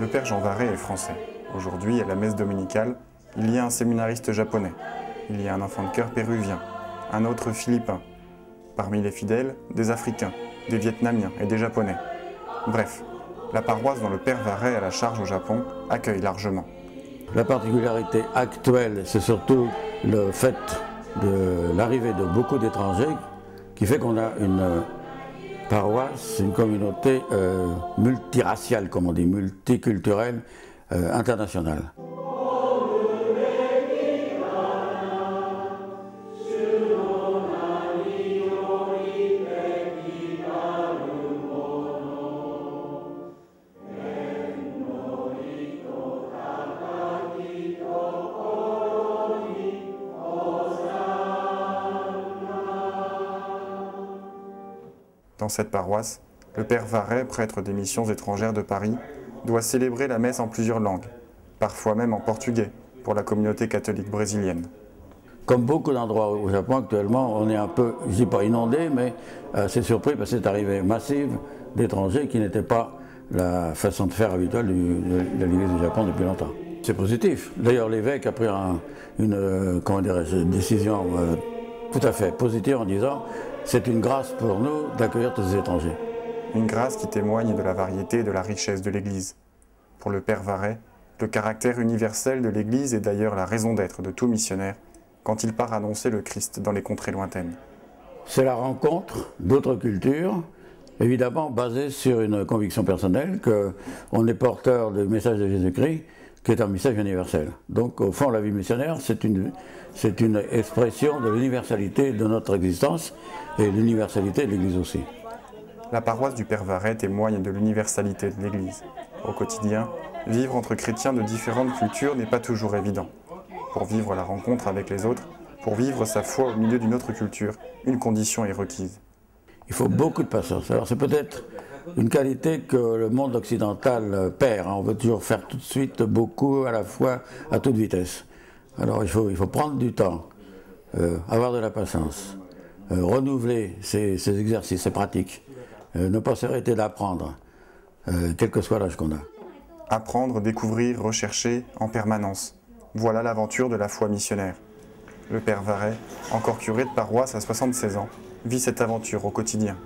Le père Jean Varret est français. Aujourd'hui, à la messe dominicale, il y a un séminariste japonais. Il y a un enfant de chœur péruvien, un autre philippin. Parmi les fidèles, des Africains, des Vietnamiens et des Japonais. Bref, la paroisse dont le père Varret a la charge au Japon accueille largement. La particularité actuelle, c'est surtout le fait de l'arrivée de beaucoup d'étrangers qui fait qu'on a une paroisse, une communauté multiraciale, comme on dit, multiculturelle, internationale. Dans cette paroisse, le père Varret, prêtre des missions étrangères de Paris, doit célébrer la messe en plusieurs langues, parfois même en portugais, pour la communauté catholique brésilienne. Comme beaucoup d'endroits au Japon actuellement, on est un peu, je ne dis pas inondé, mais c'est surpris parce que c'est arrivée massive d'étrangers qui n'était pas la façon de faire habituelle de l'Église du Japon depuis longtemps. C'est positif. D'ailleurs, l'évêque a pris une décision tout à fait positive en disant c'est une grâce pour nous d'accueillir tous ces étrangers. Une grâce qui témoigne de la variété et de la richesse de l'Église. Pour le père Varret, le caractère universel de l'Église est d'ailleurs la raison d'être de tout missionnaire quand il part annoncer le Christ dans les contrées lointaines. C'est la rencontre d'autres cultures, évidemment basée sur une conviction personnelle qu'on est porteur du message de Jésus-Christ, qui est un message universel. Donc au fond, la vie missionnaire, c'est une expression de l'universalité de notre existence et l'universalité de l'Église aussi. La paroisse du père Varret témoigne de l'universalité de l'Église. Au quotidien, vivre entre chrétiens de différentes cultures n'est pas toujours évident. Pour vivre la rencontre avec les autres, pour vivre sa foi au milieu d'une autre culture, une condition est requise. Il faut beaucoup de patience. Alors c'est peut-être une qualité que le monde occidental perd. On veut toujours faire tout de suite beaucoup à la fois, à toute vitesse. Alors il faut prendre du temps, avoir de la patience, renouveler ces exercices, ces pratiques, ne pas s'arrêter d'apprendre, quel que soit l'âge qu'on a. Apprendre, découvrir, rechercher en permanence. Voilà l'aventure de la foi missionnaire. Le père Varret, encore curé de paroisse à 76 ans, vit cette aventure au quotidien.